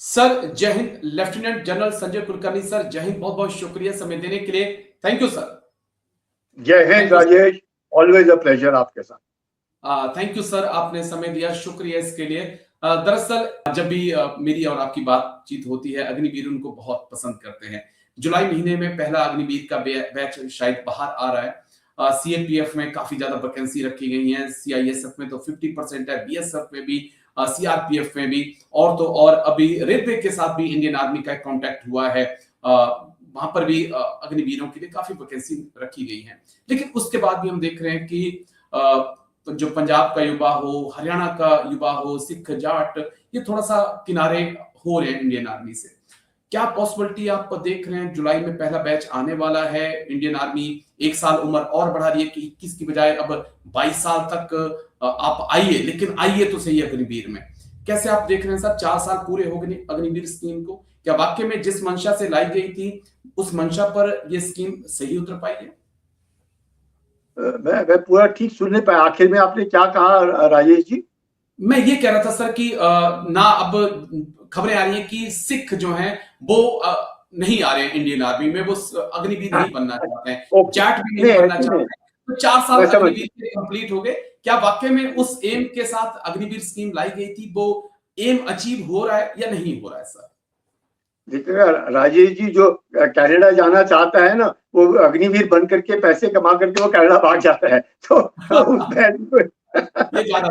Sir जय हिंद। Lieutenant general Sanjay Kulkarni sir, जय हिंद। बहुत बहुत शुक्रिया समय देने के लिए। Thank you sir. जय हिंद राजेश, ऑलवेज अ प्लेजर आपके साथ। थैंक यू सर, आपने समय दिया, शुक्रिया इसके लिए। दरअसल जब भी मेरी और आपकी बातचीत होती है, अग्निवीर उनको बहुत पसंद करते हैं। जुलाई महीने में पहला अग्निवीर का बैच शायद बाहर आ रहा है। सीएपीएफ में काफी ज्यादा वैकेंसी रखी गई है, सीआईएसएफ में तो 50% है, बीएसएफ में भी, सीआरपीएफ में भी, और तो और अभी रेलवे के साथ भी इंडियन आर्मी का कॉन्टैक्ट हुआ है। वहां पर भी अग्निवीरों के लिए काफी वैकेंसी रखी गई है। लेकिन उसके बाद भी हम देख रहे हैं कि जो पंजाब का युवा हो, हरियाणा का युवा हो, सिख जाट, ये थोड़ा सा किनारे हो रहे हैं इंडियन आर्मी से। क्या पॉसिबिलिटी आप देख रहे हैं? जुलाई में पहला बैच आने वाला है, इंडियन आर्मी 1 साल उम्र और बढ़ा रही है कि 21 की बजाय अब 22 साल तक आप आइए, लेकिन आइए तो सही अग्निवीर में। कैसे आप देख रहे हैं सर, 4 साल पूरे हो गए अग्निवीर स्कीम को? क्या वाकई में जिस मंशा से लाई गई थी उस मंशा पर यह स्कीम सही उतर पाई है? मैं पूरा ठीक सुन नहीं पाया, आखिर में आपने क्या कहा राजेश जी? मैं ये कह रहा था सर कि ना अब खबरें आ रही हैं कि सिख जो हैं वो नहीं आ रहे हैं इंडियन आर्मी में, वो अग्निवीर नहीं बनना चाहते हैं, जाट भी नहीं बनना चाहते हैं। तो 4 साल अग्निवीर के कंप्लीट हो गए। क्या वाकई में उस एम के साथ अग्निवीर स्कीम लाई गई थी, वो एम अचीव हो रहा है या नहीं हो रहा है सर? देखिएगा राजेश जी, जो कनाडा जाना चाहता है ना, वो अग्निवीर बन करके पैसे कमा करके वो कनाडा भाग जाता है। तो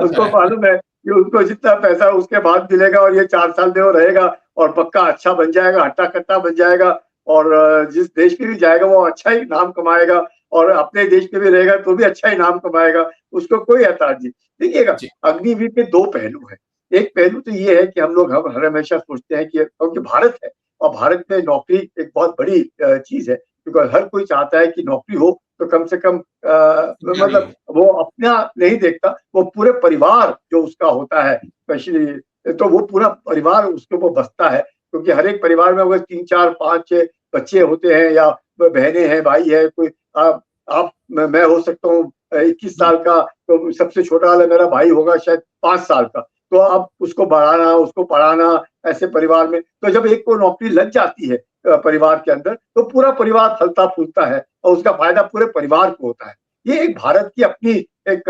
उसको मालूम है कि उसको जितना पैसा उसके बाद मिलेगा और ये 4 साल में वो रहेगा और पक्का अच्छा बन जाएगा, हट्टा कट्टा बन जाएगा, और जिस देश में भी जाएगा वो अच्छा ही नाम कमाएगा, और अपने देश में भी रहेगा तो भी अच्छा ही नाम कमाएगा, उसको कोई ऐतराज नहीं। देखिएगा, अग्निवीर के 2 पहलू है। एक पहलू तो ये है कि हम लोग हर हमेशा सोचते हैं कि क्योंकि भारत है और भारत में नौकरी एक बहुत बड़ी चीज है, क्योंकि हर कोई चाहता है कि नौकरी हो तो कम से कम मतलब वो अपना नहीं देखता, वो पूरे परिवार जो उसका होता है, स्पेशली तो वो पूरा परिवार उसके ऊपर बसता है। क्योंकि हर एक परिवार में अगर 3, 4, 5 बच्चे होते हैं या बहनें हैं, भाई है, कोई मैं हो सकता हूँ 21 साल का, तो सबसे छोटा वाला मेरा भाई होगा शायद 5 साल का। तो अब उसको बढ़ाना, उसको पढ़ाना, ऐसे परिवार में तो जब एक को नौकरी लग जाती है परिवार के अंदर, तो पूरा परिवार फलता फूलता है और उसका फायदा पूरे परिवार को होता है। ये एक भारत की अपनी एक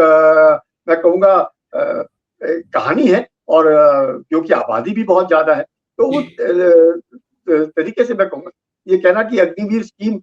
मैं कहूँगा कहानी है, और क्योंकि आबादी भी बहुत ज्यादा है, तो उस तरीके से मैं कहूँगा ये कहना कि अग्निवीर स्कीम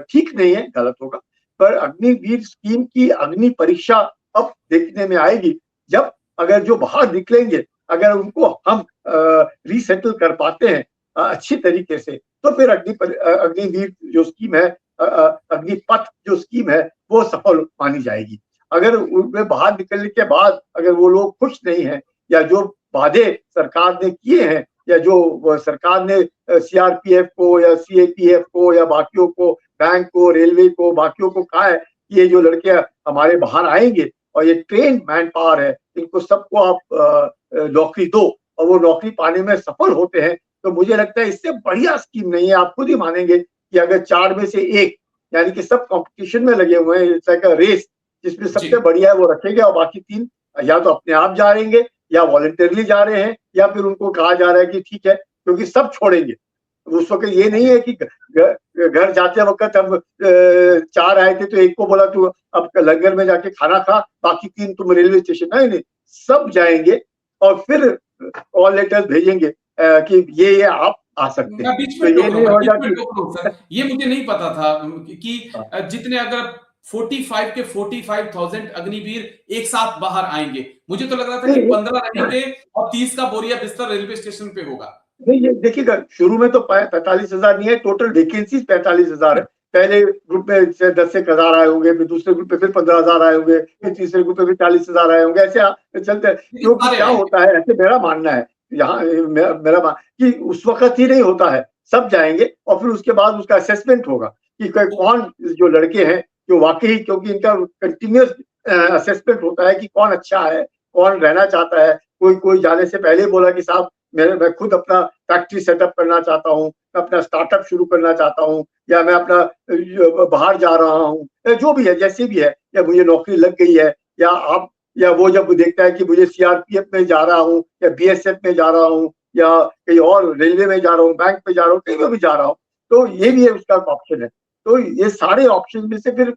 ठीक नहीं है, गलत होगा। पर अग्निवीर स्कीम की अग्नि परीक्षा अब देखने में आएगी, जब अगर जो बाहर निकलेंगे, अगर उनको हम रीसेटल कर पाते हैं अच्छी तरीके से, तो फिर अग्निवीर जो स्कीम है, अग्निपथ जो स्कीम है, वो सफल मानी जाएगी। अगर उनमें बाहर निकलने के बाद अगर वो लोग खुश नहीं है, या जो वादे सरकार ने किए हैं, या जो सरकार ने सीआरपीएफ को या सीएपीएफ को या बाकियों को, बैंक को, रेलवे को, बाकियों को कहा है कि ये जो लड़के हमारे बाहर आएंगे और ये ट्रेन मैन पावर है, इनको सबको आप नौकरी दो, और वो नौकरी पाने में सफल होते हैं, तो मुझे लगता है इससे बढ़िया स्कीम नहीं है। आप खुद ही मानेंगे कि अगर 4 में से 1, यानी कि सब कंपटीशन में लगे हुए हैं, इट्स लाइक अ रेस, जिसमें सबसे बढ़िया है वो रखेंगे, और बाकी 3 या तो अपने आप जा रहेंगे, या वॉलंटियरली जा रहे हैं, या फिर उनको कहा जा रहा है कि ठीक है, क्योंकि सब छोड़ेंगे। उस वक्त ये नहीं है कि घर जाते वक्त हम 4 आए थे तो एक को बोला तू अब लंगर में जाके खाना खा, बाकी 3 तुम रेलवे स्टेशन। नहीं, सब जाएंगे और फिर कॉल लेटर भेजेंगे कि ये आप आ सकते हैं। तो ये नहीं होगा कि ये मुझे नहीं पता था कि जितने अगर 45 के 45,000 अग्निवीर एक साथ बाहर आएंगे। मुझे तो लग रहा था कि 15 रहेंगे और 30 का बोरिया बिस्तर रेलवे स्टेशन पे होगा। नहीं, ये देखिएगा, शुरू में तो 45,000 नहीं है, टोटल वैकेंसीज 45,000 है। पहले ग्रुप में 10 एक हजार आए होंगे, फिर दूसरे ग्रुप में फिर 15,000 आए होंगे, फिर तीसरे ग्रुप में फिर 40,000 आए होंगे, ऐसे चलते हैं। क्योंकि क्या होता है, ऐसे मेरा मानना है, यहाँ मेरा कि उस वक्त ही नहीं होता है, सब जाएंगे और फिर उसके बाद उसका असेसमेंट होगा कि कौन जो लड़के हैं जो वाकई, क्योंकि इनका कंटिन्यूस असेसमेंट होता है कि कौन अच्छा है, कौन रहना चाहता है। कोई जाने से पहले बोला कि साहब मैं खुद अपना फैक्ट्री सेटअप करना चाहता हूँ, मैं अपना स्टार्टअप शुरू करना चाहता हूँ, या मैं अपना बाहर जा रहा हूँ, जो भी है, जैसे भी है, या मुझे नौकरी लग गई है, या वो जब देखता है कि मुझे सीआरपीएफ में जा रहा हूँ या बीएसएफ में जा रहा हूँ, या कहीं और रेलवे में जा रहा हूँ, बैंक में जा रहा हूँ, कहीं भी जा रहा हूँ, तो ये भी उसका ऑप्शन है। तो ये सारे ऑप्शन में से फिर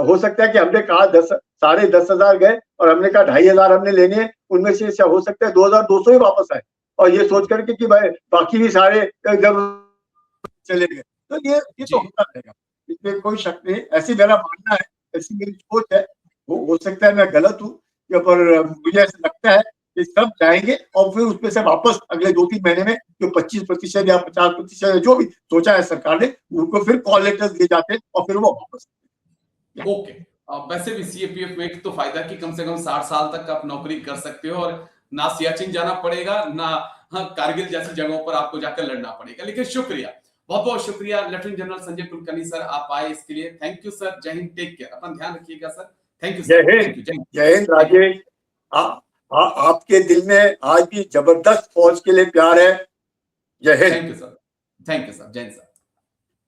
हो सकता है कि हमने कहा 10,500 गए और हमने कहा 2,500 हमने लेने हैं, उनमें से हो सकता है 2,200 ही वापस आए, और ये सोच करके कि भाई बाकी भी सारे जब चले गए। तो ये तो होता रहेगा, इसमें कोई शक नहीं। ऐसी मेरा मानना है, ऐसी मेरी सोच है। हो सकता है मैं गलत हूँ, पर मुझे ऐसा लगता है कि सब जाएंगे और फिर उसमें से वापस अगले 2-3 महीने में जो 25% या 50% जो भी सोचा है सरकार ने, उनको फिर कॉल लेटर्स दिए जाते हैं और फिर वो वापस। ओके। वैसे भी सीएपीएफ में एक तो फायदा कि कम से कम 60 साल तक आप नौकरी कर सकते हो और ना सियाचिन जाना पड़ेगा, ना कारगिल जैसी जगहों पर आपको जाकर लड़ना पड़ेगा। लेकिन शुक्रिया, बहुत बहुत शुक्रिया lieutenant general Sanjay Kulkarni sir, आप आए इसके लिए। Thank you sir. जय हिंद, टेक केयर, अपना ध्यान रखिएगा सर। थैंक यू जय सर, हिंद। थैंक यू, जय जय हिंद राजेश। आपके दिल में आज भी जबरदस्त फौज के लिए प्यार है। जय Hind. Thank you sir, thank you sir, जय हिंद सर।